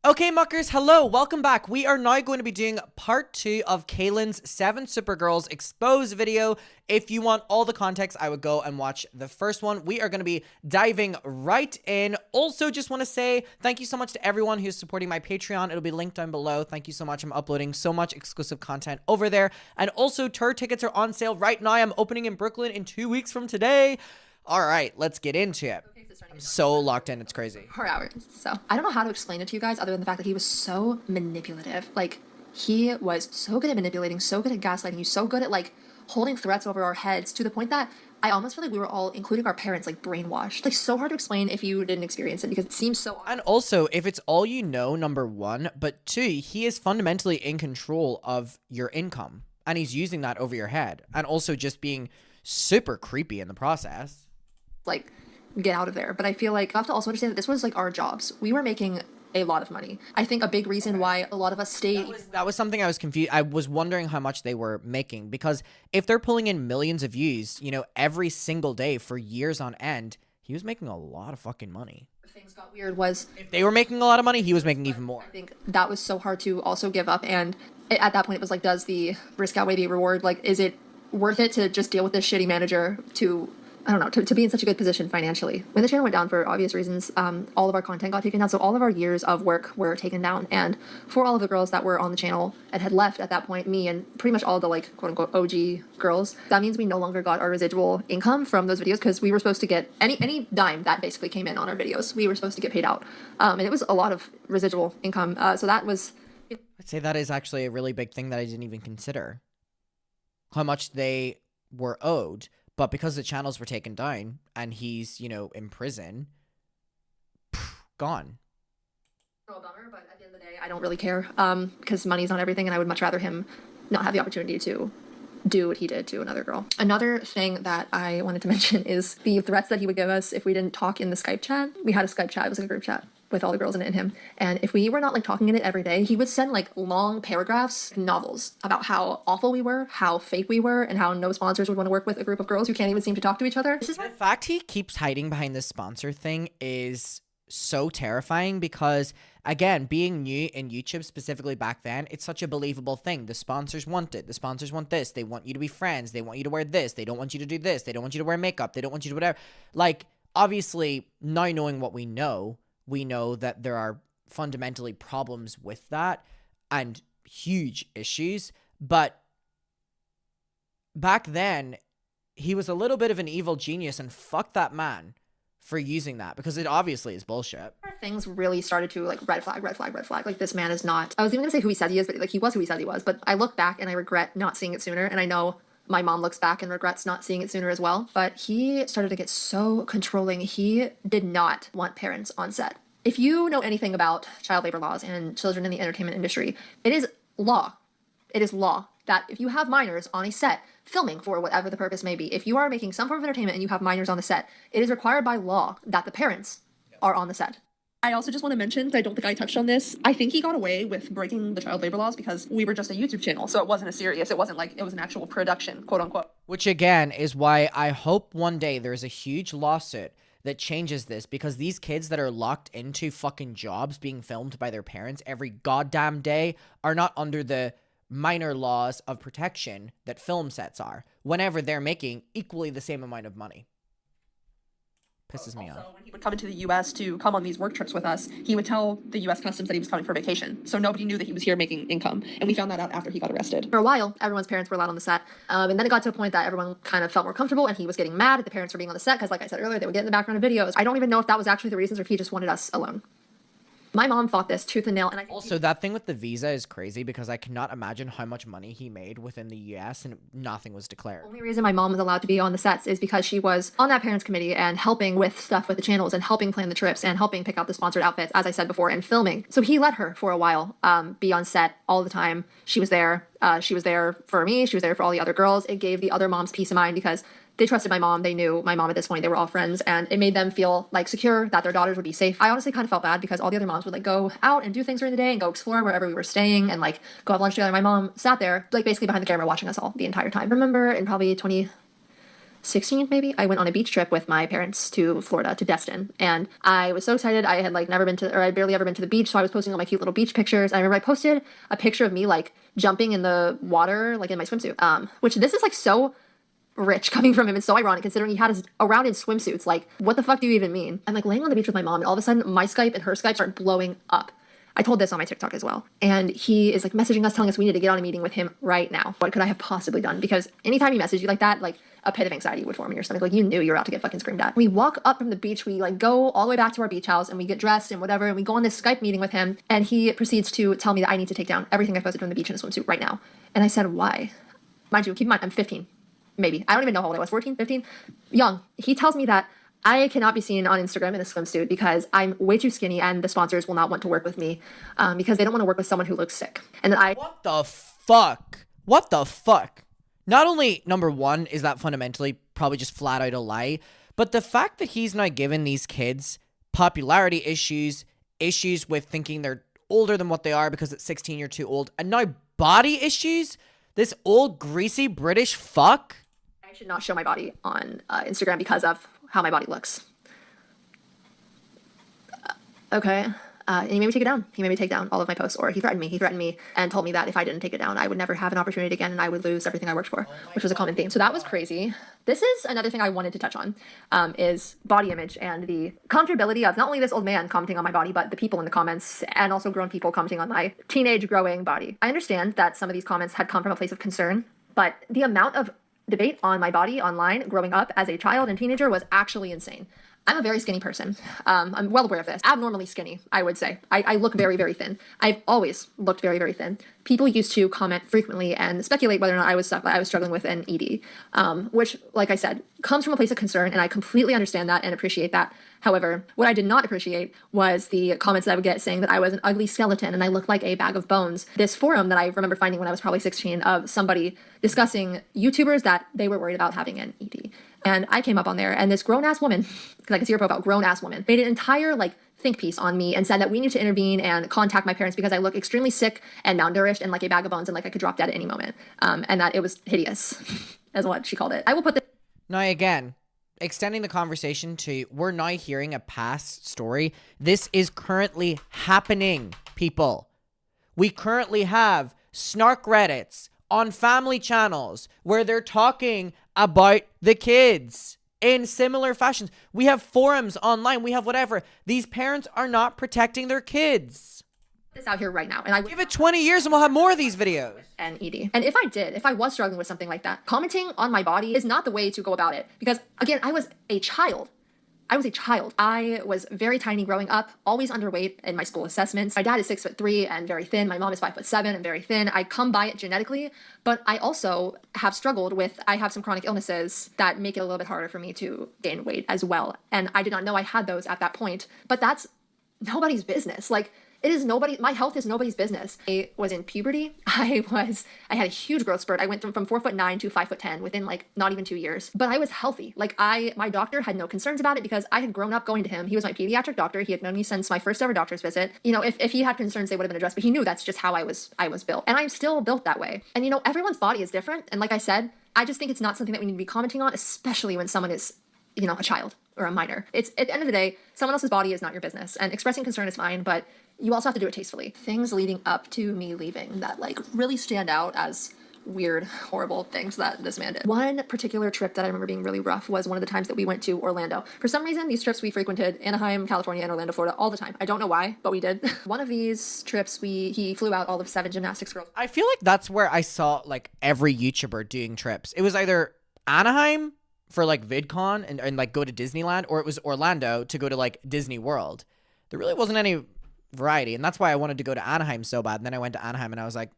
Okay, muckers, hello, welcome back. We are now going to be doing part 2 of Kaylin's 7Supergirls expose video. If you want all the context, I would go and watch the first one. We are going to be diving right in. Also, just want to say thank you so much to everyone who's supporting my Patreon. It'll be linked down below. Thank you so much. I'm uploading so much exclusive content over there. And also, tour tickets are on sale right now. I'm opening in Brooklyn in 2 weeks from today. All right, let's get into it. I'm so locked in, it's crazy. 4 hours. So I don't know how to explain it to you guys other than the fact that he was so manipulative. Like, he was so good at manipulating, so good at gaslighting you, so good at like holding threats over our heads to the point that I almost feel like we were all, including our parents, like brainwashed. Like, so hard to explain if you didn't experience it because it seems so. And also, if it's all you know, number one, but two, he is fundamentally in control of your income and he's using that over your head and also just being super creepy in the process. Like, get out of there. But I feel like you have to also understand that this was like our jobs. We were making a lot of money. I think a big reason why a lot of us stayed. That was something I was confused. I was wondering how much they were making because if they're pulling in millions of views, you know, every single day for years on end, he was making a lot of fucking money. Things got weird was if they were making a lot of money, he was making even more. I think that was so hard to also give up. And at that point, it was like, does the risk outweigh the reward? Like, is it worth it to just deal with this shitty manager to, I don't know, to be in such a good position financially? When the channel went down for obvious reasons, all of our content got taken down. So all of our years of work were taken down. And for all of the girls that were on the channel and had left at that point, me and pretty much all the like quote unquote OG girls, that means we no longer got our residual income from those videos because we were supposed to get any dime that basically came in on our videos. We were supposed to get paid out. And it was a lot of residual income. So that was... I'd say that is actually a really big thing that I didn't even consider. How much they were owed. But because the channels were taken down and he's, you know, in prison, gone. A bummer, but at the end of the day, I don't really care because money's not everything and I would much rather him not have the opportunity to do what he did to another girl. Another thing that I wanted to mention is the threats that he would give us if we didn't talk in the Skype chat. We had a Skype chat. It was like a group chat with all the girls in it and him. And if we were not like talking in it every day, he would send like long paragraphs, novels about how awful we were, how fake we were, and how no sponsors would want to work with a group of girls who can't even seem to talk to each other. The fact he keeps hiding behind this sponsor thing is so terrifying because, again, being new in YouTube specifically back then, it's such a believable thing. The sponsors want it. The sponsors want this. They want you to be friends. They want you to wear this. They don't want you to do this. They don't want you to wear makeup. They don't want you to whatever. Like, obviously, now knowing what we know that there are fundamentally problems with that and huge issues. But back then, he was a little bit of an evil genius and fuck that man for using that because it obviously is bullshit. Things really started to like red flag. Like, this man is not, I was even gonna say who he said he is, but like he was who he said he was. But I look back and I regret not seeing it sooner. And I know my mom looks back and regrets not seeing it sooner as well. But he started to get so controlling. He did not want parents on set. If you know anything about child labor laws and children in the entertainment industry, it is law. It is law that if you have minors on a set filming for whatever the purpose may be, if you are making some form of entertainment and you have minors on the set, it is required by law that the parents are on the set. I also just want to mention, I don't think I touched on this, I think he got away with breaking the child labor laws because we were just a YouTube channel, so it wasn't it wasn't like it was an actual production, quote unquote. Which again is why I hope one day there's a huge lawsuit that changes this because these kids that are locked into fucking jobs being filmed by their parents every goddamn day are not under the minor laws of protection that film sets are whenever they're making equally the same amount of money. Pisses me off. When he would come into the U.S. to come on these work trips with us, he would tell the U.S. Customs that he was coming for vacation. So nobody knew that he was here making income. And we found that out after he got arrested. For a while, everyone's parents were allowed on the set. And then it got to a point that everyone kind of felt more comfortable and he was getting mad at the parents for being on the set because, like I said earlier, they would get in the background of videos. I don't even know if that was actually the reasons or if he just wanted us alone. My mom fought this tooth and nail. And also, that thing with the visa is crazy because I cannot imagine how much money he made within the U.S. and nothing was declared. The only reason my mom was allowed to be on the sets is because she was on that parents committee and helping with stuff with the channels and helping plan the trips and helping pick out the sponsored outfits, as I said before, and filming. So he let her for a while be on set all the time. She was there. She was there for me. She was there for all the other girls. It gave the other moms peace of mind because they trusted my mom. They knew my mom at this point. They were all friends, and it made them feel like secure that their daughters would be safe. I honestly kind of felt bad because all the other moms would like go out and do things during the day and go explore wherever we were staying and like go have lunch together. My mom sat there like basically behind the camera watching us all the entire time. I remember in probably 2017 16 maybe, I went on a beach trip with my parents to Florida, to Destin, and I was so excited. I had like never been to, or I'd barely ever been to the beach, so I was posting all my cute little beach pictures. I remember I posted a picture of me like jumping in the water, like in my swimsuit, which this is like so rich coming from him. It's so ironic considering he had us around in swimsuits. Like, what the fuck do you even mean? I'm like laying on the beach with my mom, and all of a sudden my Skype and her Skype start blowing up. I told this on my TikTok as well. And he is like messaging us, telling us we need to get on a meeting with him right now. What could I have possibly done? Because anytime he messaged you like that, like a pit of anxiety would form in your stomach. Like you knew you were about to get fucking screamed at. We walk up from the beach. We like go all the way back to our beach house and we get dressed and whatever. And we go on this Skype meeting with him. And he proceeds to tell me that I need to take down everything I posted from the beach in a swimsuit right now. And I said, why? Mind you, keep in mind, I'm 15. Maybe. I don't even know how old I was. 14, 15? Young. He tells me that I cannot be seen on Instagram in a swimsuit because I'm way too skinny and the sponsors will not want to work with me because they don't want to work with someone who looks sick. And then What the fuck? What the fuck? Not only, number one, is that fundamentally probably just flat out a lie, but the fact that he's not giving these kids popularity issues with thinking they're older than what they are because at 16 you're too old, and now body issues? This old greasy British fuck? I should not show my body on Instagram because of how my body looks. Okay. And he made me take it down. He made me take down all of my posts, or he threatened me. He threatened me and told me that if I didn't take it down, I would never have an opportunity again and I would lose everything I worked for, which was a common theme. So that was crazy. This is another thing I wanted to touch on, is body image and the comfortability of not only this old man commenting on my body, but the people in the comments and also grown people commenting on my teenage growing body. I understand that some of these comments had come from a place of concern, but the amount of debate on my body online growing up as a child and teenager was actually insane. I'm a very skinny person. I'm well aware of this. Abnormally skinny, I would say. I look very, very thin. I've always looked very, very thin. People used to comment frequently and speculate whether or not I was struggling with an ED, which, like I said, comes from a place of concern, and I completely understand that and appreciate that. However, what I did not appreciate was the comments that I would get saying that I was an ugly skeleton and I looked like a bag of bones. This forum that I remember finding when I was probably 16 of somebody discussing YouTubers that they were worried about having an ED. And I came up on there, and this grown-ass woman, because I can see her profile, grown-ass woman, made an entire, think piece on me and said that we need to intervene and contact my parents because I look extremely sick and malnourished and like a bag of bones and like I could drop dead at any moment. And that it was hideous, as what she called it. I will put this... Now, again, extending the conversation to, we're now hearing a past story. This is currently happening, people. We currently have snark Reddits on family channels where they're talking about the kids in similar fashions. We have forums online. We have whatever. These parents are not protecting their kids. This out here right now, and I would give it 20 years and we'll have more of these videos. And ED. And if I was struggling with something like that, commenting on my body is not the way to go about it. Because again, I was a child. I was very tiny growing up, always underweight in my school assessments. My dad is 6'3" and very thin. My mom is 5'7" and very thin. I come by it genetically, but I also have struggled with, I have some chronic illnesses that make it a little bit harder for me to gain weight as well. And I did not know I had those at that point, but that's nobody's business. It is my health is nobody's business. I was in puberty. I had a huge growth spurt. I went from 4'9" to 5'10" within not even 2 years, but I was healthy. My doctor had no concerns about it because I had grown up going to him. He was my pediatric doctor. He had known me since my first ever doctor's visit. If he had concerns, they would have been addressed, but he knew that's just how I was built. And I'm still built that way. And everyone's body is different. And like I said, I just think it's not something that we need to be commenting on, especially when someone is, a child or a minor. It's at the end of the day, someone else's body is not your business, and expressing concern is fine, but you also have to do it tastefully. Things leading up to me leaving that really stand out as weird, horrible things that this man did. One particular trip that I remember being really rough was one of the times that we went to Orlando. For some reason, these trips we frequented Anaheim, California, and Orlando, Florida all the time. I don't know why, but we did. One of these trips, he flew out all of 7 gymnastics girls. I feel like that's where I saw every YouTuber doing trips. It was either Anaheim for VidCon and go to Disneyland, or it was Orlando to go to Disney World. There really wasn't any variety, and that's why I wanted to go to Anaheim so bad. And then I went to Anaheim and I was like,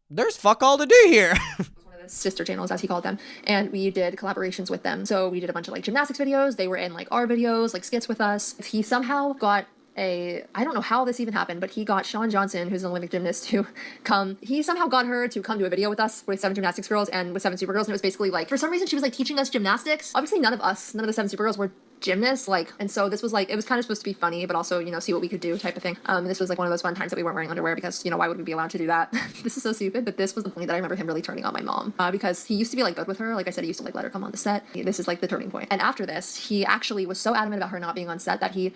there's fuck all to do here. One of the sister channels, as he called them, and we did collaborations with them. So we did a bunch of gymnastics videos. They were in our videos, skits with us. He somehow got I don't know how this even happened, but he got Shawn Johnson, who's an Olympic gymnast, to come. He somehow got her to come to a video with us with 7 Gymnastics Girls and with 7 Supergirls. And it was basically for some reason she was teaching us gymnastics. Obviously none of the 7 Supergirls were gymnast, like, and so this was like, it was kind of supposed to be funny, but also, you know, see what we could do type of thing. This was like one of those fun times that we weren't wearing underwear because, you know, why would we be allowed to do that? This is so stupid, but this was the point that I remember him really turning on my mom, because he used to be like good with her. Like I said, he used to like let her come on the set. This is like the turning point. And after this, he actually was so adamant about her not being on set that he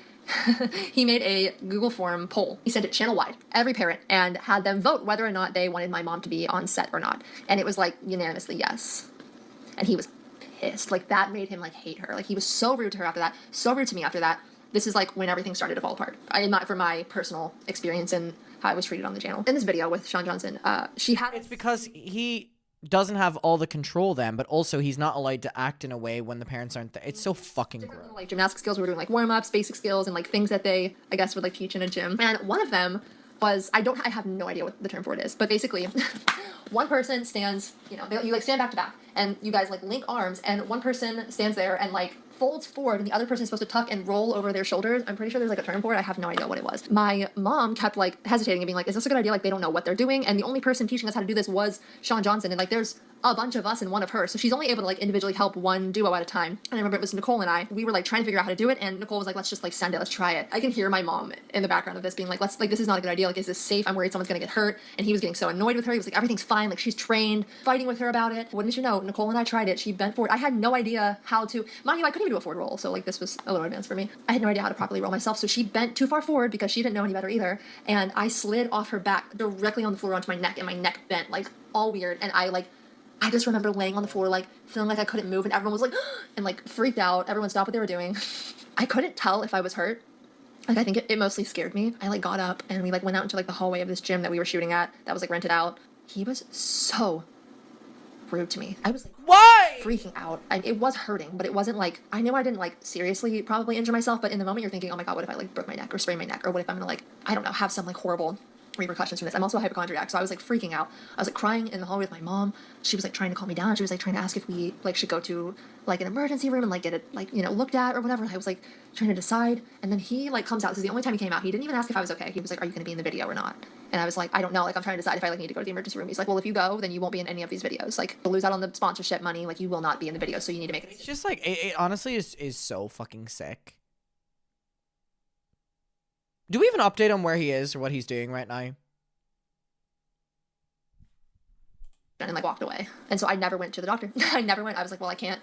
he made a Google form poll. He sent it channel wide, every parent, and had them vote whether or not they wanted my mom to be on set or not. And it was like unanimously yes. And he was pissed. Like that made him like hate her. Like he was so rude to her after that, so rude to me after that. This is like when everything started to fall apart. Not from my personal experience and how I was treated on the channel. In this video with Sean Johnson, she had. It's because he doesn't have all the control then, but also he's not allowed to act in a way when the parents aren't there. It's so fucking gross. Like gymnastic skills, we were doing like warm-ups, basic skills, and like things that they, I guess, would like teach in a gym. And one of them was, I have no idea what the term for it is, but basically one person stands, you know, you like stand back to back and you guys like link arms and one person stands there and like folds forward and the other person is supposed to tuck and roll over their shoulders. I'm pretty sure there's like a term for it. I have no idea what it was. My mom kept like hesitating and being like, is this a good idea? Like they don't know what they're doing. And the only person teaching us how to do this was Sean Johnson. And like there's a bunch of us and one of her. So she's only able to like individually help one duo at a time. And I remember it was Nicole and I, we were like trying to figure out how to do it. And Nicole was like, let's just like send it. Let's try it. I can hear my mom in the background of this being like, this is not a good idea. Like, is this safe? I'm worried someone's going to get hurt. And he was getting so annoyed with her. He was like, everything's fine. Like she's trained, fighting with her about it. Wouldn't you know, Nicole and I tried it. She bent forward. I had no idea how to, mind you, I couldn't even do a forward roll. So like this was a little advanced for me. I had no idea how to properly roll myself. So she bent too far forward because she didn't know any better either. And I slid off her back directly on the floor onto my neck and my neck bent like all weird. And I just remember laying on the floor, like, feeling like I couldn't move, and everyone was like, and, like, freaked out. Everyone stopped what they were doing. I couldn't tell if I was hurt. Like, I think it mostly scared me. I, like, got up, and we, like, went out into, like, the hallway of this gym that we were shooting at that was, like, rented out. He was so rude to me. I was, like, why? Freaking out. It was hurting, but it wasn't, like, I know I didn't, like, seriously probably injure myself, but in the moment you're thinking, oh, my God, what if I, like, broke my neck or sprained my neck, or what if I'm gonna, like, I don't know, have some, like, horrible repercussions from this. I'm also a hypochondriac, so I was like freaking out. I was like crying in the hallway with my mom. She was like trying to calm me down. She was like trying to ask if we like should go to like an emergency room and like get it like, you know, looked at or whatever. I was like trying to decide, and then he like comes out. This is the only time he came out. He didn't even ask if I was okay. He was like, are you going to be in the video or not? And I was like, I don't know. Like I'm trying to decide if I like need to go to the emergency room. He's like, well, if you go, then you won't be in any of these videos. Like you'll lose out on the sponsorship money. Like you will not be in the video. So you need to make it. It's just like it honestly is so fucking sick. Do we have an update on where he is or what he's doing right now? And like walked away. And so I never went to the doctor. I never went. I was like, well, I can't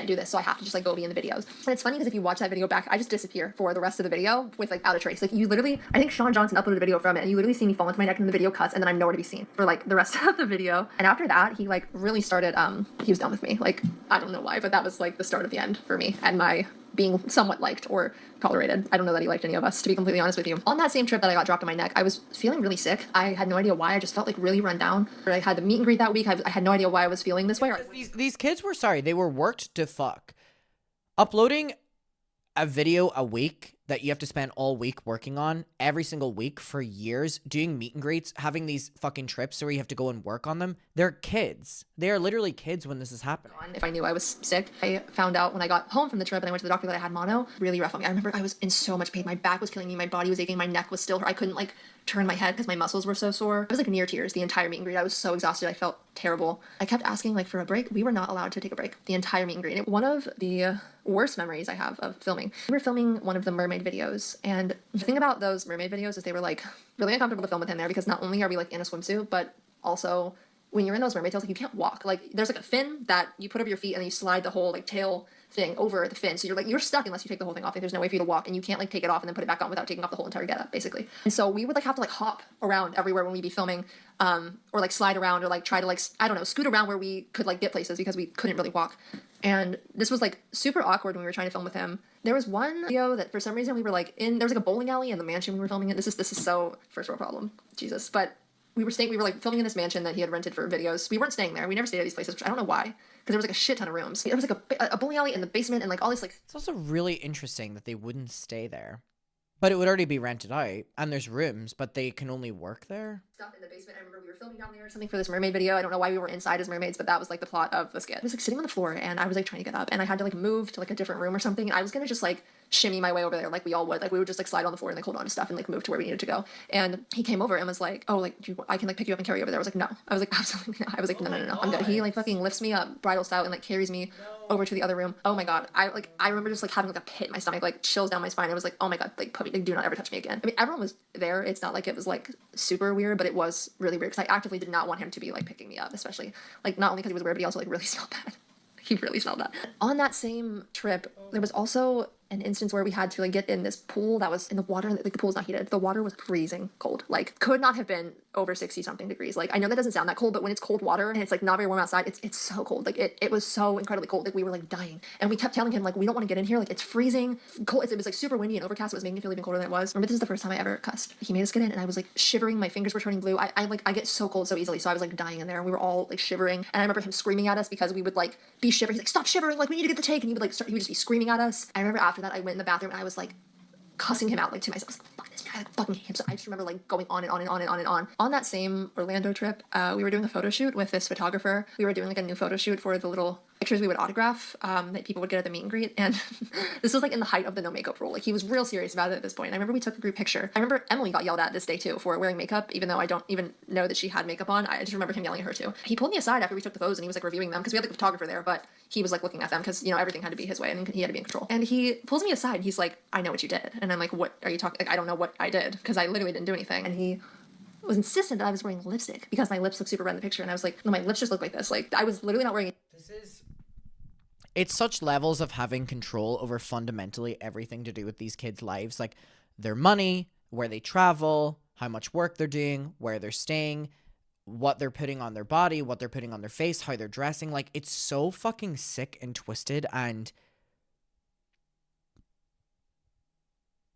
do this. So I have to just like go be in the videos. And it's funny because if you watch that video back, I just disappear for the rest of the video with like out of trace. Like you literally, I think Sean Johnson uploaded a video from it and you literally see me fall into my neck and the video cuts and then I'm nowhere to be seen for like the rest of the video. And after that, he like really started, he was done with me. Like, I don't know why, but that was like the start of the end for me and my being somewhat liked or tolerated. I don't know that he liked any of us, to be completely honest with you. On that same trip that I got dropped on my neck, I was feeling really sick. I had no idea why. I just felt like really run down. I had the meet and greet that week. I had no idea why I was feeling this way. These kids were sorry. They were worked to fuck. Uploading a video a week that you have to spend all week working on every single week for years, doing meet and greets, having these fucking trips where you have to go and work on them. They're kids. They are literally kids when this is happening. If I knew I was sick, I found out when I got home from the trip and I went to the doctor that I had mono. Really rough on me. I remember I was in so much pain. My back was killing me. My body was aching. My neck was still hurt. I couldn't like turn my head because my muscles were so sore. I was like near tears the entire meet and greet. I was so exhausted. I felt terrible. I kept asking like for a break. We were not allowed to take a break the entire meet and greet. One of the worst memories I have of filming. We were filming one of the mermaid videos, and the thing about those mermaid videos is they were like really uncomfortable to film with him there because not only are we like in a swimsuit, but also when you're in those mermaid tails, like you can't walk. Like there's like a fin that you put over your feet and then you slide the whole like tail thing over the fin. So you're stuck unless you take the whole thing off. Like there's no way for you to walk and you can't like take it off and then put it back on without taking off the whole entire getup, basically. And so we would like have to like hop around everywhere when we'd be filming, or like slide around or like try to like, I don't know, scoot around where we could like get places because we couldn't really walk. And this was like super awkward when we were trying to film with him. There was one video that for some reason we were like there was like a bowling alley in the mansion we were filming in. This is so first world problem. Jesus. But we were like filming in this mansion that he had rented for videos. We weren't staying there. We never stayed at these places, which I don't know why. Because there was like a shit ton of rooms. There was like a bowling alley in the basement and like all this like... It's also really interesting that they wouldn't stay there. But it would already be rented out. And there's rooms, but they can only work there. Stuff in the basement. I remember we were filming down there or something for this mermaid video. I don't know why we were inside as mermaids, but that was like the plot of the skit. I was like sitting on the floor and I was like trying to get up and I had to like move to like a different room or something. And I was gonna just like shimmy my way over there like we all would. Like we would just like slide on the floor and like hold on to stuff and like move to where we needed to go. And he came over and was like, oh, like I can like pick you up and carry you over there. I was like, no. I was like, absolutely not. I was like, no, I'm good. He like fucking lifts me up bridal style and like carries me over to the other room. Oh my god. I remember just like having like a pit in my stomach, like chills down my spine. I was like, oh my god, like put me, like, do not ever touch me again. I mean, everyone was there. It's not like it was like super weird, but it was really weird because I actively did not want him to be like picking me up, especially like not only because he was weird, but he also like really smelled bad. He really smelled bad. On that same trip, there was also an instance where we had to like get in this pool that was in the water, like the pool's not heated. The water was freezing cold. Like could not have been over 60 something degrees. Like I know that doesn't sound that cold, but when it's cold water and it's like not very warm outside, it's so cold. Like it was so incredibly cold. Like we were like dying. And we kept telling him like we don't want to get in here. Like it's freezing cold. It was like super windy and overcast. It was making me feel even colder than it was. Remember, this is the first time I ever cussed. He made us get in and I was like shivering. My fingers were turning blue. I get so cold so easily. So I was like dying in there and we were all like shivering. And I remember him screaming at us because we would like be shivering. He's like, stop shivering. Like we need to get the take. And he would like he would just be screaming at us. I remember after that I went in the bathroom and I was like cussing him out like to myself. I was like, fuck this guy, I fucking hate him. So I just remember like going on and on and on and on and on. On that same Orlando trip, we were doing a photo shoot with this photographer. We were doing like a new photo shoot for the little pictures we would autograph that people would get at the meet and greet. And this was like in the height of the no makeup rule. Like he was real serious about it at this point. I remember we took a group picture. I remember Emily got yelled at this day too for wearing makeup, even though I don't even know that she had makeup on. I just remember him yelling at her too. He pulled me aside after we took the photos and he was like reviewing them because we had like a photographer there, but he was like looking at them because, you know, everything had to be his way and he had to be in control. And he pulls me aside and he's like, I know what you did. And I'm like, what are you talking? Like, I don't know what I did because I literally didn't do anything. And he was insistent that I was wearing lipstick because my lips looked super red in the picture. And I was like, no, my lips just look like this. Like I was literally not wearing. It's such levels of having control over fundamentally everything to do with these kids' lives, like their money, where they travel, how much work they're doing, where they're staying, what they're putting on their body, what they're putting on their face, how they're dressing. Like it's so fucking sick and twisted, and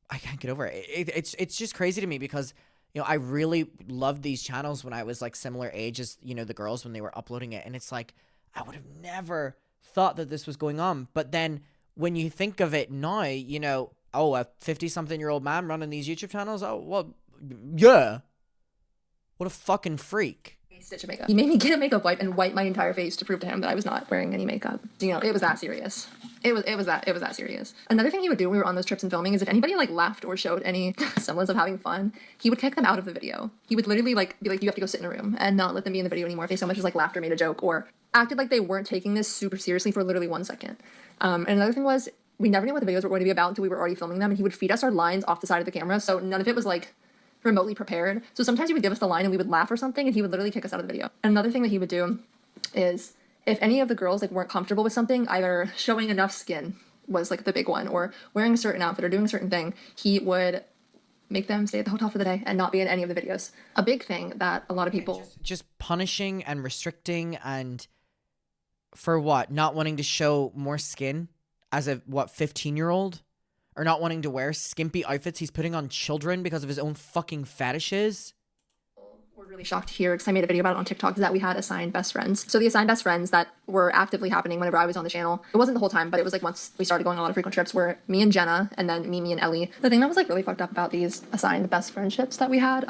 I can't get over it. It's just crazy to me because, you know, I really loved these channels when I was like similar age as, you know, the girls when they were uploading it, and it's like I would have never thought that this was going on. But then when you think of it now, you know, oh, a 50-something-year-old man running these YouTube channels, oh, well, yeah, what a fucking freak. Stitch of makeup. He made me get a makeup wipe and wipe my entire face to prove to him that I was not wearing any makeup. You know, it was that serious. It was that serious. Another thing he would do when we were on those trips and filming is if anybody like laughed or showed any semblance of having fun, he would kick them out of the video. He would literally like be like, you have to go sit in a room and not let them be in the video anymore if they so much as like laughed or made a joke or acted like they weren't taking this super seriously for literally 1 second. And another thing was we never knew what the videos were going to be about until we were already filming them, and he would feed us our lines off the side of the camera, so none of it was like remotely prepared. So sometimes he would give us the line and we would laugh or something and he would literally kick us out of the video. And another thing that he would do is if any of the girls like weren't comfortable with something, either showing enough skin was like the big one, or wearing a certain outfit or doing a certain thing, he would make them stay at the hotel for the day and not be in any of the videos. A big thing that a lot of people just punishing and restricting, and for what? Not wanting to show more skin as a 15-year-old? Or not wanting to wear skimpy outfits he's putting on children because of his own fucking fetishes? We're really shocked to hear, because I made a video about it on TikTok, is that we had assigned best friends. So the assigned best friends that were actively happening whenever I was on the channel, it wasn't the whole time, but it was like once we started going on a lot of frequent trips, were me and Jenna, and then Mimi and Ellie. The thing that was like really fucked up about these assigned best friendships that we had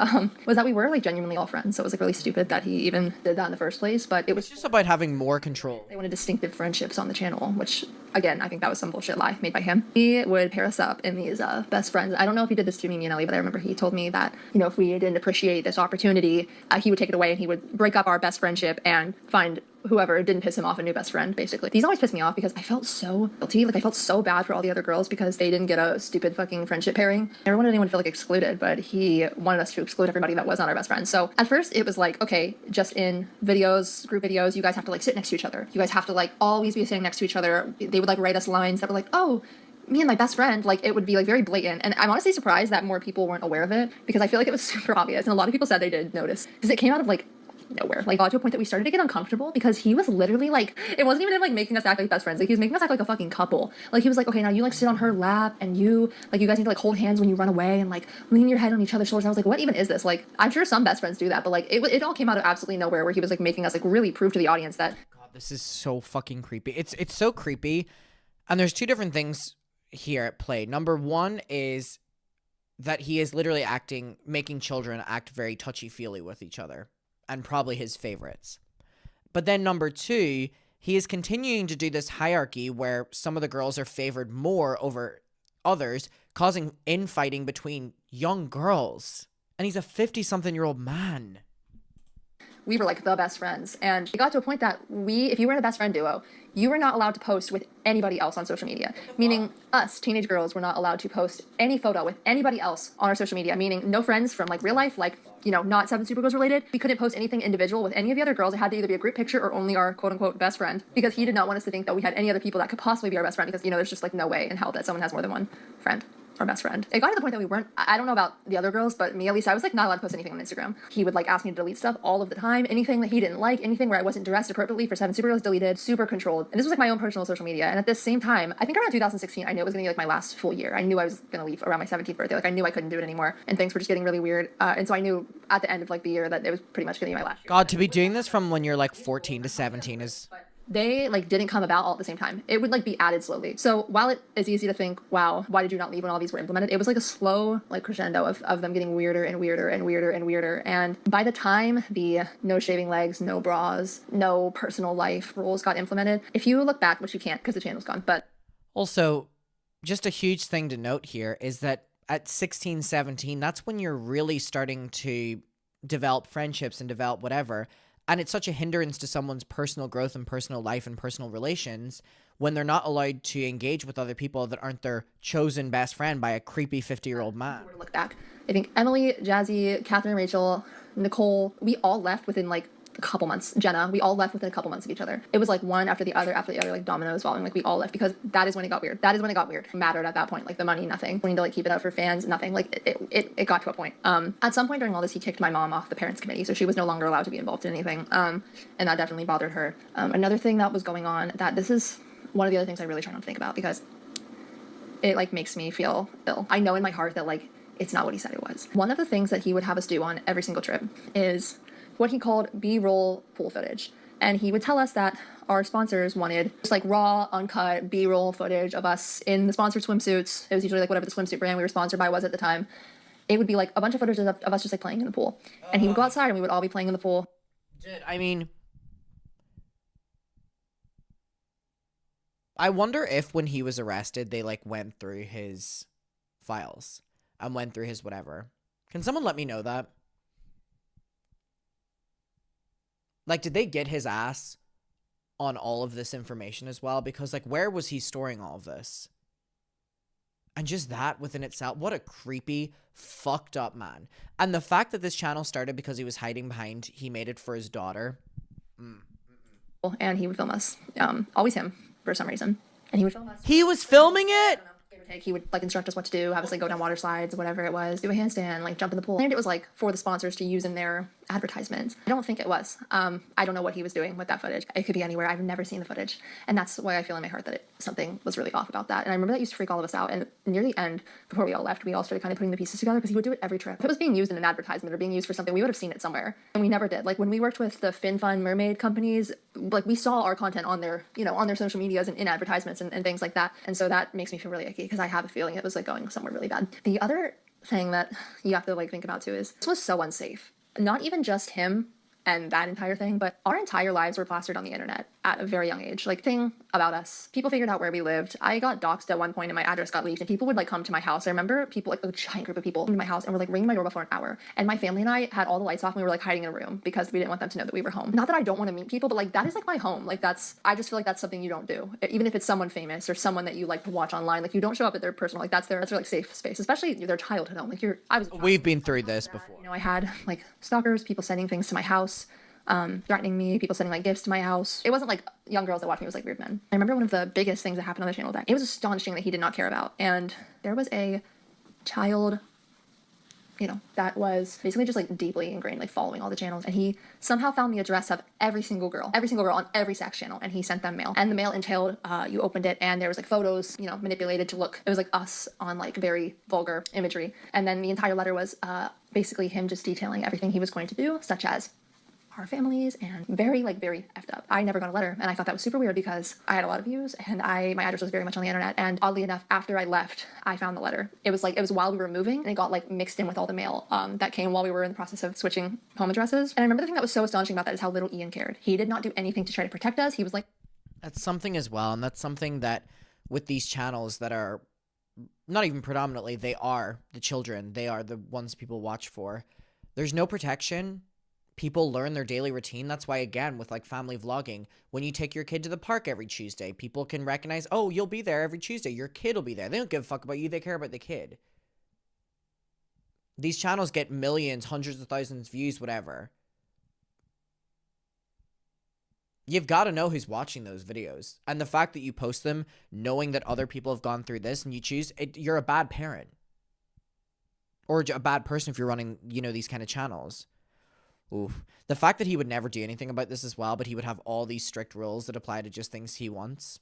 was that we were like genuinely all friends. So it was like really stupid that he even did that in the first place, but it was just about having more control. They wanted distinctive friendships on the channel, which again, I think that was some bullshit lie made by him. He would pair us up in these best friends. I don't know if he did this to Mimi and Ellie, but I remember he told me that, you know, if we didn't appreciate this opportunity, he would take it away and he would break up our best friendship and find whoever didn't piss him off a new best friend, basically. These always pissed me off because I felt so guilty. Like, I felt so bad for all the other girls because they didn't get a stupid fucking friendship pairing. I never wanted anyone to feel like excluded, but he wanted us to exclude everybody that was not our best friend. So at first it was like, okay, just in videos, group videos, you guys have to like sit next to each other. You guys have to like always be sitting next to each other. They would like write us lines that were like, oh, me and my best friend, like it would be like very blatant. And I'm honestly surprised that more people weren't aware of it because I feel like it was super obvious. And a lot of people said they did notice because it came out of like nowhere. Like got to a point that we started to get uncomfortable because he was literally like, it wasn't even him like making us act like best friends. Like he was making us act like a fucking couple. Like he was like, okay, now you like sit on her lap and you like, you guys need to like hold hands when you run away and like lean your head on each other's shoulders. And I was like, what even is this? Like, I'm sure some best friends do that, but like it all came out of absolutely nowhere where he was like making us like really prove to the audience that God, this is so fucking creepy. It's so creepy. And there's two different things here at play. Number one is that he is literally making children act very touchy-feely with each other. And probably his favorites. But then number two, he is continuing to do this hierarchy where some of the girls are favored more over others, causing infighting between young girls. And he's a 50-something-year-old man. We were like the best friends. And it got to a point that if you were in a best friend duo, you were not allowed to post with anybody else on social media. Meaning us, teenage girls, were not allowed to post any photo with anybody else on our social media. Meaning no friends from like real life, like, you know, not SevenSuperGirls related. We couldn't post anything individual with any of the other girls. It had to either be a group picture or only our quote unquote best friend. Because he did not want us to think that we had any other people that could possibly be our best friend. Because, you know, there's just like no way in hell that someone has more than one friend. Our best friend. It got to the point that we weren't, I don't know about the other girls, but me at least, I was like not allowed to post anything on Instagram. He would like ask me to delete stuff all of the time. Anything that he didn't like, anything where I wasn't dressed appropriately for SevenSuperGirls, deleted, super controlled. And this was like my own personal social media. And at the same time, I think around 2016, I knew it was gonna be like my last full year. I knew I was gonna leave around my 17th birthday. Like I knew I couldn't do it anymore. And things were just getting really weird. And so I knew at the end of like the year that it was pretty much gonna be my last year. God, to be doing this from when you're like 14 to 17 is... They like didn't come about all at the same time. It would like be added slowly. So while it is easy to think, wow, why did you not leave when all these were implemented? It was like a slow like crescendo of them getting weirder and weirder and weirder and weirder. And by the time the no shaving legs, no bras, no personal life rules got implemented, if you look back, which you can't because the channel's gone, but... Also, just a huge thing to note here is that at 16, 17, that's when you're really starting to develop friendships and develop whatever. And it's such a hindrance to someone's personal growth and personal life and personal relations when they're not allowed to engage with other people that aren't their chosen best friend by a creepy 50-year-old man. Look back. I think Emily, Jazzy, Catherine, Rachel, Nicole, we all left within like a couple months. Jenna, we all left within a couple months of each other. It was like one after the other, like dominoes falling. Like we all left because that is when it got weird. That is when it got weird. It mattered at that point. Like the money, nothing. Wanting to like keep it up for fans, nothing. Like it got to a point. At some point during all this, he kicked my mom off the parents committee, so she was no longer allowed to be involved in anything. And that definitely bothered her. Another thing that was going on, that this is one of the other things I really try not to think about because it like makes me feel ill. I know in my heart that like it's not what he said it was. One of the things that he would have us do on every single trip is what he called B-roll pool footage. And he would tell us that our sponsors wanted just like raw, uncut B-roll footage of us in the sponsored swimsuits. It was usually like whatever the swimsuit brand we were sponsored by was at the time. It would be like a bunch of footage of us just like playing in the pool. And he would go outside and we would all be playing in the pool. Dude, I mean, I wonder if when he was arrested, they like went through his files and went through his whatever. Can someone let me know that? Like, did they get his ass on all of this information as well? Because, like, where was he storing all of this? And just that within itself, what a creepy, fucked up man. And the fact that this channel started because he was hiding behind, he made it for his daughter. And he would film us. Always him, for some reason. And he would film us. He was filming it? He would like instruct us what to do, have us like go down water slides, whatever it was, do a handstand, like jump in the pool. And it was like for the sponsors to use in their advertisements. I don't think it was. I don't know what he was doing with that footage. It could be anywhere. I've never seen the footage. And that's why I feel in my heart that something was really off about that. And I remember that used to freak all of us out. And near the end, before we all left, we all started kind of putting the pieces together because he would do it every trip. If it was being used in an advertisement or being used for something, we would have seen it somewhere. And we never did. Like when we worked with the FinFun mermaid companies, like we saw our content on their, you know, on their social medias and in advertisements and things like that. And so that makes me feel really icky because I have a feeling it was like going somewhere really bad. The other thing that you have to like think about too is this was so unsafe. Not even just him and that entire thing, but our entire lives were plastered on the internet at a very young age. Like, thing about us, people figured out where we lived. I got doxxed at one point and my address got leaked and people would like come to my house. I remember people, like a giant group of people came to my house and were like ringing my doorbell for an hour. And my family and I had all the lights off and we were like hiding in a room because we didn't want them to know that we were home. Not that I don't want to meet people, but like that is like my home. Like I just feel like that's something you don't do. Even if it's someone famous or someone that you like to watch online, like you don't show up at their personal, like that's their like safe space, especially their childhood home. Like we've been through this before. You know, I had like stalkers, people sending things to my house, threatening me, people sending like gifts to my house. It wasn't like young girls that watched me, it was like weird men. I remember one of the biggest things that happened on the channel that it was astonishing that he did not care about. And there was a child, you know, that was basically just like deeply ingrained, like following all the channels. And he somehow found the address of every single girl on every sex channel. And he sent them mail. And the mail entailed, you opened it and there was like photos, you know, manipulated to look, it was like us on like very vulgar imagery. And then the entire letter was basically him just detailing everything he was going to do, such as our families, and very effed up. I never got a letter, and I thought that was super weird because I had a lot of views, and my address was very much on the internet, and oddly enough, after I left, I found the letter. It was while we were moving, and it got like mixed in with all the mail that came while we were in the process of switching home addresses. And I remember the thing that was so astonishing about that is how little Ian cared. He did not do anything to try to protect us. He was like... That's something as well, and that's something that with these channels that are not even predominantly, they are the children. They are the ones people watch for. There's no protection. People learn their daily routine. That's why, again, with like family vlogging, when you take your kid to the park every Tuesday, people can recognize, oh, you'll be there every Tuesday. Your kid will be there. They don't give a fuck about you. They care about the kid. These channels get millions, hundreds of thousands of views, whatever. You've got to know who's watching those videos. And the fact that you post them knowing that other people have gone through this and you choose it, you're a bad parent. Or a bad person if you're running, you know, these kind of channels. Oof. The fact that he would never do anything about this as well, but he would have all these strict rules that apply to just things he wants.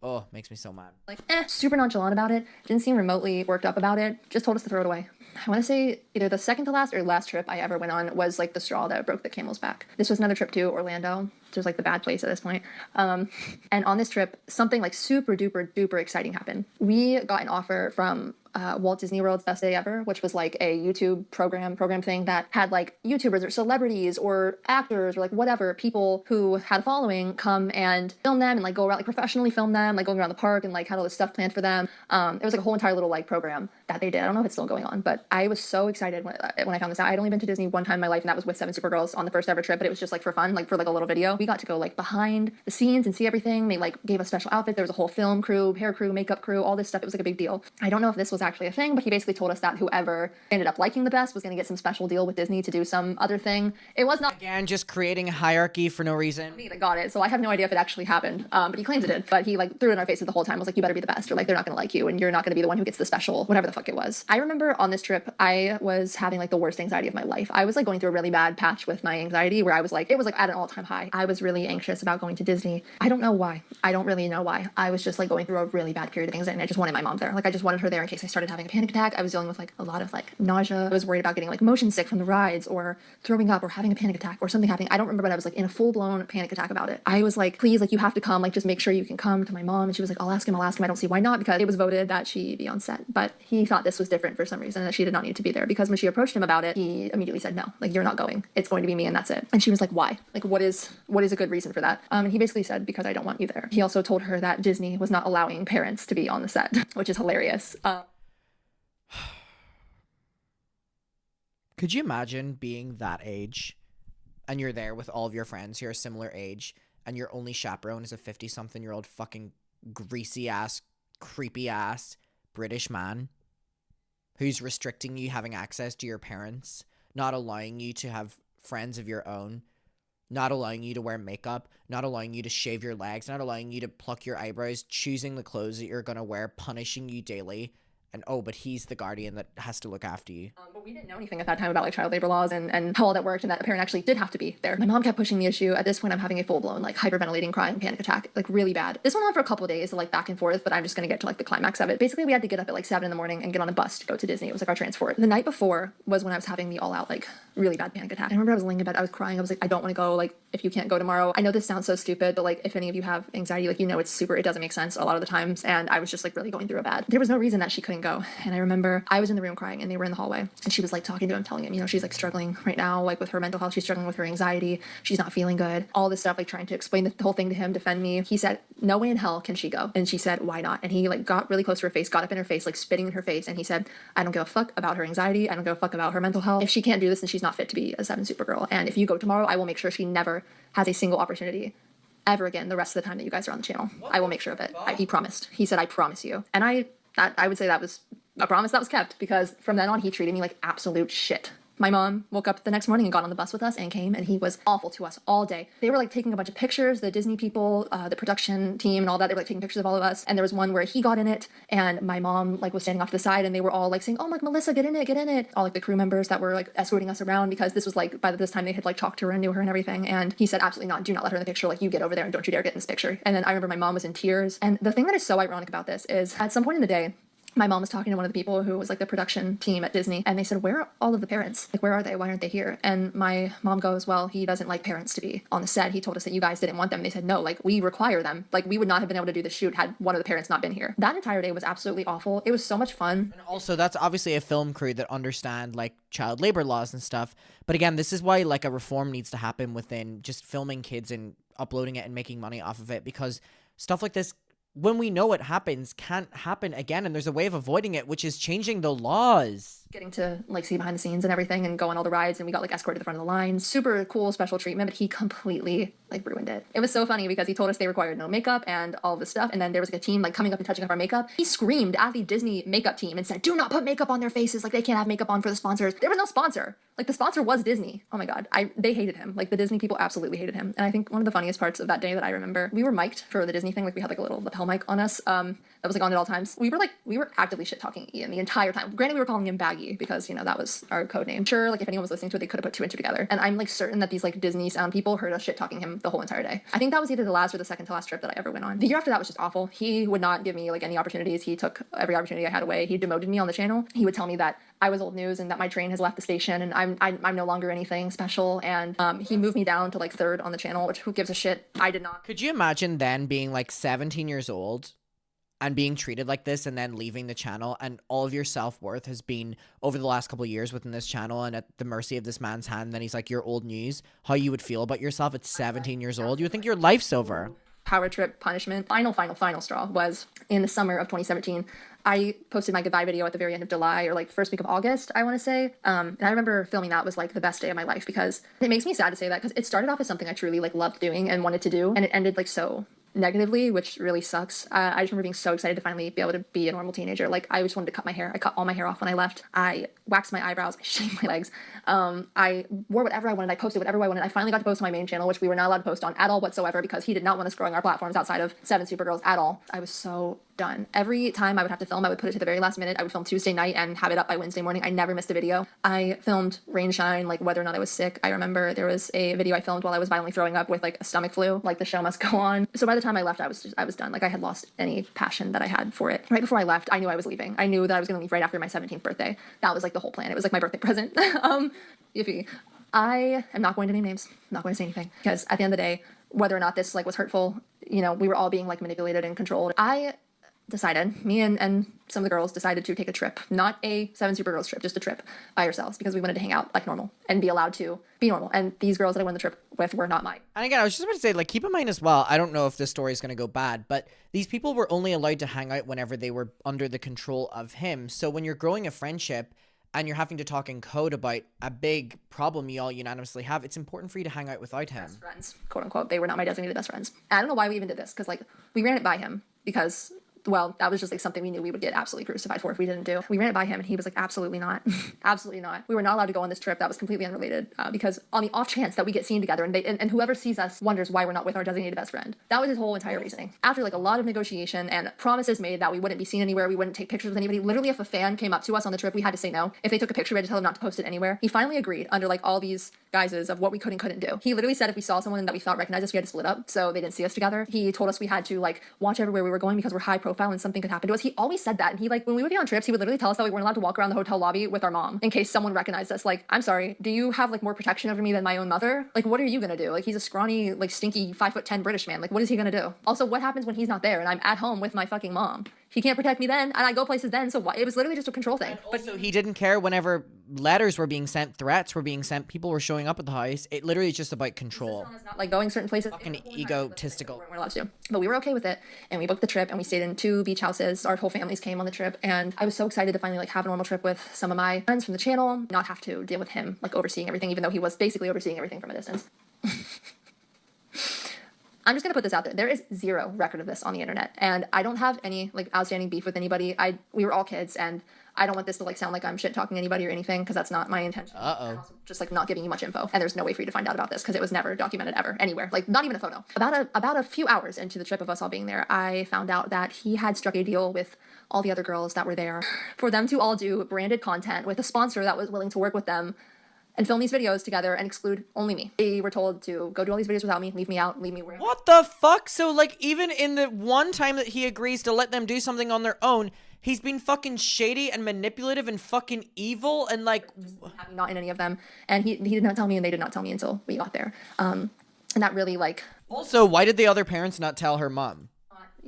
Oh, makes me so mad. Like, super nonchalant about it. Didn't seem remotely worked up about it. Just told us to throw it away. I want to say either the second to last or last trip I ever went on was like the straw that broke the camel's back. This was another trip to Orlando, which was like the bad place at this point. And on this trip, something like super duper duper exciting happened. We got an offer from Walt Disney World's Best Day Ever, which was like a YouTube program thing that had like YouTubers or celebrities or actors or like whatever, people who had a following come and film them and like go around, like professionally film them, like going around the park and like had all this stuff planned for them. It was like a whole entire little like program that they did. I don't know if it's still going on, but I was so excited when I found this out. I'd only been to Disney one time in my life, and that was with SevenSuperGirls on the first ever trip, but it was just like for fun, like for like a little video. We got to go like behind the scenes and see everything. They like gave us special outfits. There was a whole film crew, hair crew, makeup crew, all this stuff. It was like a big deal. I don't know if this was actually a thing, but he basically told us that whoever ended up liking the best was going to get some special deal with Disney to do some other thing. It was not, again, just creating a hierarchy for no reason. me that got it, so I have no idea if it actually happened, but he claims it did. But he like threw it in our faces the whole time. Was like, you better be the best, or like they're not going to like you and you're not going to be the one who gets the special, whatever the fuck it was. I remember on this trip I was having like the worst anxiety of my life. I was like going through a really bad patch with my anxiety where I was like, it was like at an all-time high. I was really anxious about going to Disney. I don't know why. I don't really know why. I was just like going through a really bad period of anxiety, and I just wanted my mom there. Like I just wanted her there in case I started having a panic attack. I was dealing with like a lot of like nausea. I was worried about getting like motion sick from the rides or throwing up or having a panic attack or something happening. I don't remember, but I was like in a full-blown panic attack about it. I was like, please, like you have to come, like just make sure you can come to my mom. And she was like, I'll ask him. I don't see why not, because it was voted that she be on set, but he thought this was different for some reason, that she did not need to be there, because when she approached him about it, he immediately said, no, like you're not going. It's going to be me and that's it. And she was like, why? Like what is a good reason for that? And he basically said, because I don't want you there. He also told her that Disney was not allowing parents to be on the set, which is hilarious. Could you imagine being that age and you're there with all of your friends who are a similar age and your only chaperone is a 50-something-year-old fucking greasy-ass, creepy-ass British man who's restricting you having access to your parents, not allowing you to have friends of your own, not allowing you to wear makeup, not allowing you to shave your legs, not allowing you to pluck your eyebrows, choosing the clothes that you're going to wear, punishing you daily. And oh, but he's the guardian that has to look after you. But we didn't know anything at that time about like child labor laws and how all that worked, and that a parent actually did have to be there. My mom kept pushing the issue. At this point, I'm having a full-blown like hyperventilating, crying, panic attack, like really bad. This went on for a couple of days, like back and forth, but I'm just gonna get to like the climax of it. Basically, we had to get up at like 7 in the morning and get on a bus to go to Disney. It was like our transport. The night before was when I was having the all-out like really bad panic attack. I remember I was laying in bed, I was crying. I was like, I don't want to go. Like, if you can't go tomorrow, I know this sounds so stupid, but like if any of you have anxiety, like you know it doesn't make sense a lot of the times. And I was just like really going through a bad. There was no reason that she couldn't go. And I remember I was in the room crying and they were in the hallway, and she was like talking to him, telling him, you know, she's like struggling right now, like with her mental health. She's struggling with her anxiety. She's not feeling good. All this stuff, like trying to explain the whole thing to him, defend me. He said, no way in hell can she go. And she said, why not? And he like got really close to her face, got up in her face, like spitting in her face. And he said, I don't give a fuck about her anxiety. I don't give a fuck about her mental health. If she can't do this, then she's not fit to be a SevenSuperGirl. And if you go tomorrow, I will make sure she never has a single opportunity ever again the rest of the time that you guys are on the channel. I will make sure of it. He promised. He said, I promise you. And I would say that was a promise that was kept, because from then on he treated me like absolute shit. My mom woke up the next morning and got on the bus with us and came, and he was awful to us all day. They were like taking a bunch of pictures, the Disney people, the production team and all that. They were like taking pictures of all of us. And there was one where he got in it, and my mom like was standing off to the side, and they were all like saying, oh, like Melissa, get in it, get in it. All like the crew members that were like escorting us around, because this was like by this time they had like talked to her and knew her and everything. And he said, absolutely not. Do not let her in the picture. Like you get over there and don't you dare get in this picture. And then I remember my mom was in tears. And the thing that is so ironic about this is at some point in the day, my mom was talking to one of the people who was like the production team at Disney, and they said, where are all of the parents? Like, where are they? Why aren't they here? And my mom goes, well, he doesn't like parents to be on the set. He told us that you guys didn't want them. They said, no, like, we require them. Like, we would not have been able to do the shoot had one of the parents not been here. That entire day was absolutely awful. It was so much fun. And also, that's obviously a film crew that understand like child labor laws and stuff. But again, this is why like a reform needs to happen within just filming kids and uploading it and making money off of it, because stuff like this, when we know it happens, can't happen again, and there's a way of avoiding it, which is changing the laws. Getting to like see behind the scenes and everything and go on all the rides, and we got like escorted to the front of the line. Super cool special treatment, but he completely like ruined it. It was so funny because he told us they required no makeup and all this stuff, and then there was like a team like coming up and touching up our makeup. He screamed at the Disney makeup team and said, do not put makeup on their faces, like they can't have makeup on for the sponsors. There was no sponsor. Like the sponsor was Disney. Oh my god, they hated him. Like the Disney people absolutely hated him. And I think one of the funniest parts of that day that I remember, we were mic'd for the Disney thing. Like we had like a little lapel mic on us that was like on at all times. We were actively shit talking Ian the entire time. Granted, we were calling him Baggy because, you know, that was our code name. Sure, like if anyone was listening to it, they could have put two and two together. And I'm like certain that these like Disney sound people heard us shit talking him the whole entire day. I think that was either the last or the second to last trip that I ever went on. The year after that was just awful. He would not give me like any opportunities. He took every opportunity I had away. He demoted me on the channel. He would tell me that I was old news and that my train has left the station and I'm no longer anything special. And he moved me down to like third on the channel, which who gives a shit? I did not. Could you imagine then being like 17 years old and being treated like this and then leaving the channel, and all of your self-worth has been over the last couple of years within this channel and at the mercy of this man's hand? And then he's like, you're old news. How you would feel about yourself at 17 years old? You would think your life's over. Power trip punishment. Final straw was in the summer of 2017. I posted my goodbye video at the very end of July or like first week of August, I want to say. And I remember filming that was like the best day of my life, because it makes me sad to say that because it started off as something I truly like loved doing and wanted to do, and it ended like so negatively, which really sucks. I just remember being so excited to finally be able to be a normal teenager. Like I just wanted to cut my hair. I cut all my hair off when I left. I waxed my eyebrows. I shaved my legs. I wore whatever I wanted. I posted whatever I wanted. I finally got to post on my main channel, which we were not allowed to post on at all whatsoever because he did not want us growing our platforms outside of SevenSuperGirls at all. I was so done. Every time I would have to film, I would put it to the very last minute. I would film Tuesday night and have it up by Wednesday morning. I never missed a video. I filmed rain, shine, like whether or not I was sick. I remember there was a video I filmed while I was violently throwing up with like a stomach flu, like the show must go on. So by the time I left, I was done. Like I had lost any passion that I had for it. Right before I left, I knew I was leaving. I knew that I was going to leave right after my 17th birthday. That was like the whole plan. It was like my birthday present. Yippee. I am not going to name names. I'm not going to say anything because at the end of the day, whether or not this like was hurtful, you know, we were all being like manipulated and controlled. I decided, me and some of the girls decided to take a trip, not a SevenSuperGirls trip, just a trip by ourselves because we wanted to hang out like normal and be allowed to be normal. And these girls that I went on the trip with were not mine. And again, I was just about to say, like, keep in mind as well, I don't know if this story is going to go bad, but these people were only allowed to hang out whenever they were under the control of him. So when you're growing a friendship and you're having to talk in code about a big problem you all unanimously have, it's important for you to hang out without him. Best friends, quote unquote. They were not my designated best friends. And I don't know why we even did this because like we ran it by him because, well, that was just like something we knew we would get absolutely crucified for if we didn't do. We ran it by him and he was like, absolutely not. Absolutely not. We were not allowed to go on this trip. That was completely unrelated because on the off chance that we get seen together and whoever sees us wonders why we're not with our designated best friend. That was his whole entire reasoning. After like a lot of negotiation and promises made that we wouldn't be seen anywhere, we wouldn't take pictures with anybody. Literally, if a fan came up to us on the trip, we had to say no. If they took a picture, we had to tell them not to post it anywhere. He finally agreed under like all these guises of what we could and couldn't do. He literally said if we saw someone that we thought recognized us, we had to split up so they didn't see us together. He told us we had to like watch everywhere we were going because we're high profile and something could happen to us. He always said that. And he like when we would be on trips, he would literally tell us that we weren't allowed to walk around the hotel lobby with our mom in case someone recognized us. Like, I'm sorry, do you have like more protection over me than my own mother? Like, what are you gonna do? Like, he's a scrawny, like stinky 5'10" British man. Like, what is he gonna do? Also, what happens when he's not there and I'm at home with my fucking mom? He can't protect me then, and I go places then, so what? It was literally just a control thing. But so he didn't care whenever letters were being sent, threats were being sent, people were showing up at the house. It literally is just about control. It's not like going certain places. Fucking egotistical. We weren't allowed to. But we were okay with it, and we booked the trip, and we stayed in 2 beach houses. Our whole families came on the trip, and I was so excited to finally like have a normal trip with some of my friends from the channel, not have to deal with him like overseeing everything, even though he was basically overseeing everything from a distance. I'm just gonna put this out there. There is zero record of this on the internet, and I don't have any like outstanding beef with anybody. We were all kids, and I don't want this to like sound like I'm shit talking anybody or anything because that's not my intention. I'm also just like not giving you much info, and there's no way for you to find out about this because it was never documented ever anywhere, like not even a photo. About a few hours into the trip of us all being there, I found out that he had struck a deal with all the other girls that were there for them to all do branded content with a sponsor that was willing to work with them and film these videos together and exclude only me. They were told to go do all these videos without me, leave me out, leave me where. What the fuck? So, like, even in the one time that he agrees to let them do something on their own, he's been fucking shady and manipulative and fucking evil and, like... Not in any of them. And he did not tell me, and they did not tell me until we got there. And that really, like... Also, why did the other parents not tell her mom?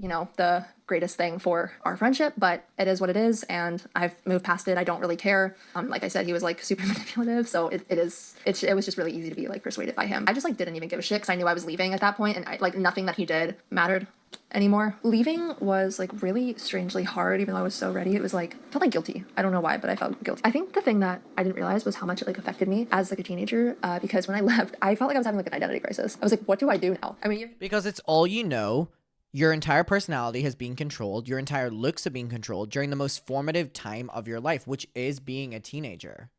You know, the greatest thing for our friendship, but it is what it is, and I've moved past it. I don't really care. Like I said, he was like super manipulative, so it was just really easy to be like persuaded by him. I just like didn't even give a shit because I knew I was leaving at that point, and I, like nothing that he did mattered anymore. Leaving was like really strangely hard, even though I was so ready. It was like, I felt like guilty. I don't know why, but I felt guilty. I think the thing that I didn't realize was how much it like affected me as like a teenager, because when I left, I felt like I was having like an identity crisis. I was like, what do I do now? I mean, because it's all you know. Your entire personality has been controlled. Your entire looks have been controlled during the most formative time of your life, which is being a teenager.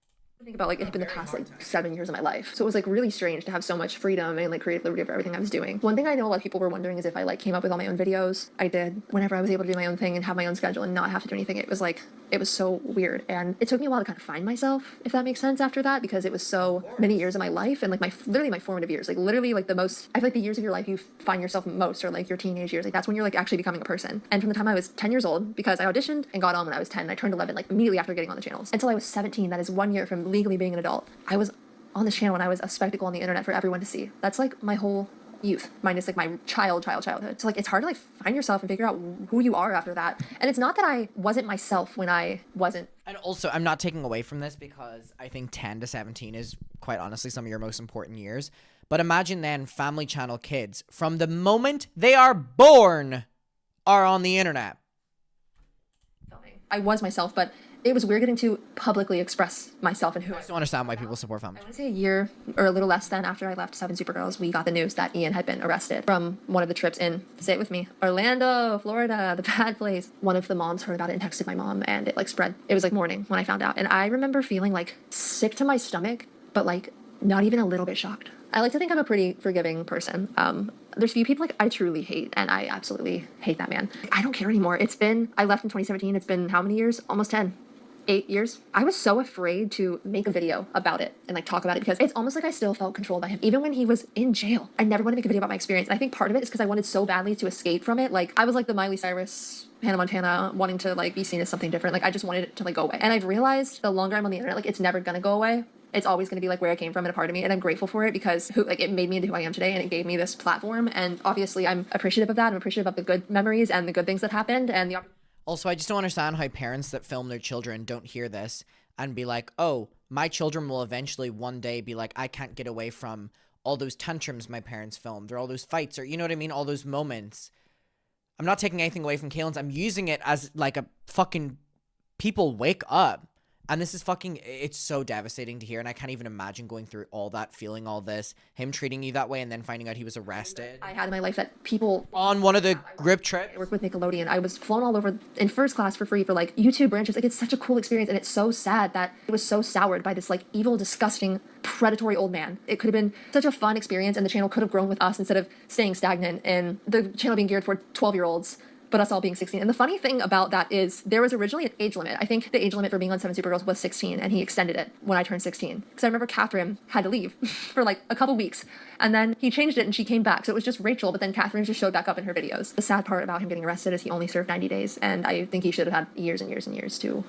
Think about like it had been the past like 7 years of my life, so it was like really strange to have so much freedom and like creative liberty for everything I was doing. One thing I know a lot of people were wondering is if I like came up with all my own videos. I did. Whenever I was able to do my own thing and have my own schedule and not have to do anything, it was so weird, and it took me a while to kind of find myself, if that makes sense, after that, because it was so many years of my life and like literally my formative years, like literally like the most, I feel like the years of your life you find yourself most are like your teenage years. Like that's when you're like actually becoming a person. And from the time I was 10 years old, because I auditioned and got on when I was 10, and I turned 11 like immediately after getting on the channels, until I was 17, that is 1 year from legally being an adult, I was on the channel and I was a spectacle on the internet for everyone to see. That's like my whole youth, minus like my childhood. So like it's hard to like find yourself and figure out who you are after that. And it's not that I wasn't myself when I wasn't. And also, I'm not taking away from this because I think 10 to 17 is quite honestly some of your most important years. But imagine then Family Channel kids from the moment they are born are on the internet. I was myself, but it was weird getting to publicly express myself and who I don't understand why people support Family I Channel. want to say a year or a little less than after I left SevenSuperGirls, we got the news that Ian had been arrested from one of the trips in, say it with me, Orlando, Florida, the bad place. One of the moms heard about it and texted my mom, and it like spread. It was like morning when I found out. And I remember feeling like sick to my stomach, but like not even a little bit shocked. I like to think I'm a pretty forgiving person. There's few people like I truly hate, and I absolutely hate that man. I don't care anymore. I left in 2017. It's been how many years? Almost 10. 8 years. I was so afraid to make a video about it and like talk about it because it's almost like I still felt controlled by him. Even when he was in jail, I never wanted to make a video about my experience. And I think part of it is because I wanted so badly to escape from it. Like I was like the Miley Cyrus, Hannah Montana, wanting to like be seen as something different. Like I just wanted it to like go away. And I've realized the longer I'm on the internet, like it's never gonna go away. It's always going to be like where I came from and a part of me, and I'm grateful for it because it made me into who I am today, and it gave me this platform, and obviously I'm appreciative of that. I'm appreciative of the good memories and the good things that happened, and the Also, I just don't understand how parents that film their children don't hear this and be like, oh, my children will eventually one day be like, I can't get away from all those tantrums my parents filmed or all those fights or, you know what I mean, all those moments. I'm not taking anything away from Kaylin's. I'm using it as like a fucking people wake up. And this is fucking, it's so devastating to hear. And I can't even imagine going through all that, feeling all this, him treating you that way, and then finding out he was arrested. I had in my life that people... On one of the grip trips. I worked with Nickelodeon. I was flown all over in first class for free for like YouTube branches. Like it's such a cool experience. And it's so sad that it was so soured by this like evil, disgusting, predatory old man. It could have been such a fun experience, and the channel could have grown with us instead of staying stagnant and the channel being geared for 12-year-olds. But us all being 16. And the funny thing about that is there was originally an age limit. I think the age limit for being on SevenSuperGirls was 16, and he extended it when I turned 16. Because I remember Catherine had to leave for like a couple weeks, and then he changed it and she came back. So it was just Rachel, but then Catherine just showed back up in her videos. The sad part about him getting arrested is he only served 90 days, and I think he should have had years and years and years to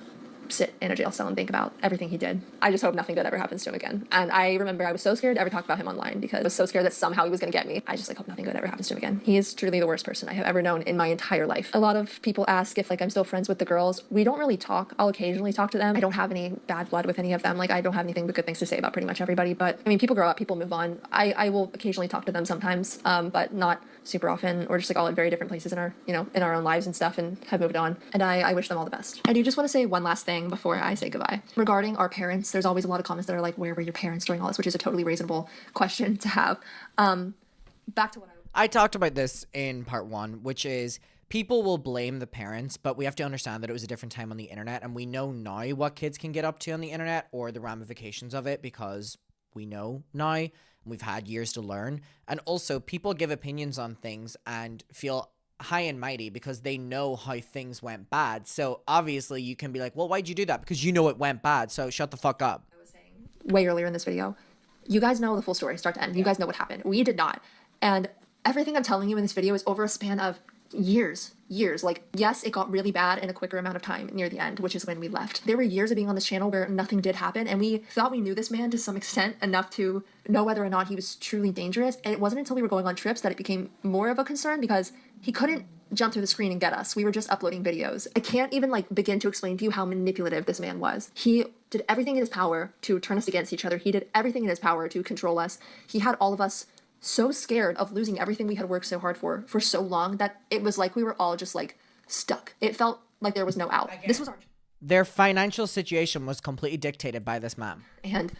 sit in a jail cell and think about everything he did. I just hope nothing good ever happens to him again. And I remember I was so scared to ever talk about him online because I was so scared that somehow he was going to get me. I just like hope nothing good ever happens to him again. He is truly the worst person I have ever known in my entire life. A lot of people ask if like I'm still friends with the girls. We don't really talk. I'll occasionally talk to them. I don't have any bad blood with any of them. Like I don't have anything but good things to say about pretty much everybody. But I mean, people grow up, people move on. I will occasionally talk to them sometimes, but not super often, or just like all at very different places in our, you know, in our own lives and stuff, and have moved on. And I wish them all the best. I do just want to say one last thing before I say goodbye. Regarding our parents, there's always a lot of comments that are like, where were your parents during all this? Which is a totally reasonable question to have. Back to what I talked about this in part 1, which is people will blame the parents, but we have to understand that it was a different time on the internet, and we know now what kids can get up to on the internet or the ramifications of it because we know now. We've had years to learn. And also, people give opinions on things and feel high and mighty because they know how things went bad. So obviously you can be like, well, why'd you do that? Because you know it went bad. So shut the fuck up. way earlier in this video. You guys know the full story, start to end. You guys know what happened. We did not. And everything I'm telling you in this video is over a span of years. Like, yes, it got really bad in a quicker amount of time near the end, which is when we left. There were years of being on this channel where nothing did happen, and we thought we knew this man to some extent, enough to know whether or not he was truly dangerous. And it wasn't until we were going on trips that it became more of a concern, because he couldn't jump through the screen and get us. We were just uploading videos. I can't even like begin to explain to you how manipulative this man was. He did everything in his power to turn us against each other. He did everything in his power to control us. He had all of us so scared of losing everything we had worked so hard for so long, that it was like we were all just like stuck. It felt like there was no out. This was our... Their financial situation was completely dictated by this man. And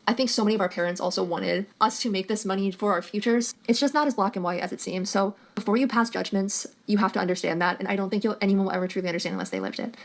I think so many of our parents also wanted us to make this money for our futures. It's just not as black and white as it seems. So before you pass judgments, you have to understand that. And I don't think anyone will ever truly understand unless they lived it.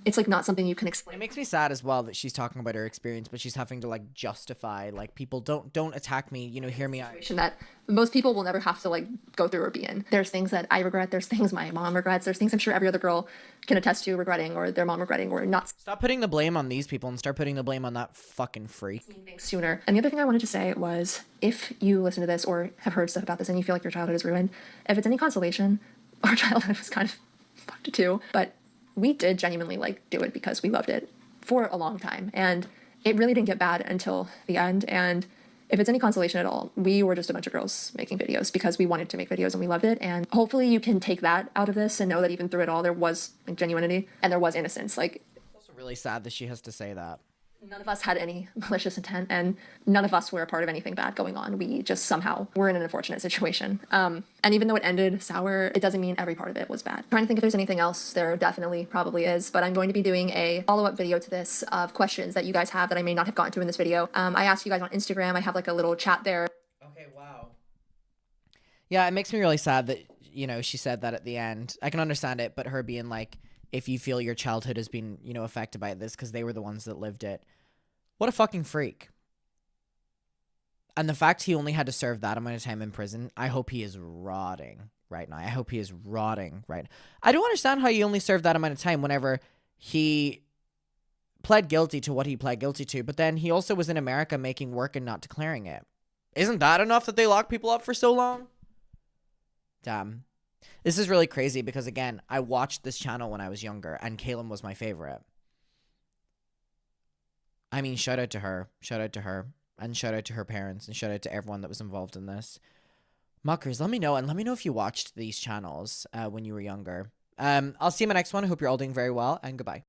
It's like not something you can explain. It makes me sad as well that she's talking about her experience, but she's having to like justify, like, people don't attack me, you know, hear me out. That most people will never have to like go through or be in. There's things that I regret. There's things my mom regrets. There's things I'm sure every other girl can attest to regretting, or their mom regretting, or not. Stop putting the blame on these people and start putting the blame on that fucking freak. Sooner. And the other thing I wanted to say was, if you listen to this or have heard stuff about this and you feel like your childhood is ruined, if it's any consolation, our childhood was kind of fucked too, but we did genuinely like do it because we loved it for a long time, and it really didn't get bad until the end. And if it's any consolation at all, we were just a bunch of girls making videos because we wanted to make videos and we loved it. And hopefully you can take that out of this and know that even through it all, there was like genuinity and there was innocence. Like, It's also really sad that she has to say that. None of us had any malicious intent, and none of us were a part of anything bad going on. We just somehow were in an unfortunate situation. And even though it ended sour, it doesn't mean every part of it was bad. I'm trying to think if there's anything else. There definitely probably is, but I'm going to be doing a follow-up video to this of questions that you guys have that I may not have gotten to in this video. I asked you guys on Instagram. I have like a little chat there. Okay, wow. Yeah, it makes me really sad that, you know, she said that at the end. I can understand it, but her being like, if you feel your childhood has been, you know, affected by this because they were the ones that lived it. What a fucking freak. And the fact he only had to serve that amount of time in prison, I hope he is rotting right now. I hope he is rotting right now. I don't understand how he only served that amount of time whenever he pled guilty to what he pled guilty to, but then he also was in America making work and not declaring it. Isn't that enough that they lock people up for so long? Damn. This is really crazy because, again, I watched this channel when I was younger, and Kaylin was my favorite. I mean, shout out to her, and shout out to her parents, and shout out to everyone that was involved in this. Muckers, let me know, and let me know if you watched these channels when you were younger. I'll see you in my next one. I hope you're all doing very well, and goodbye.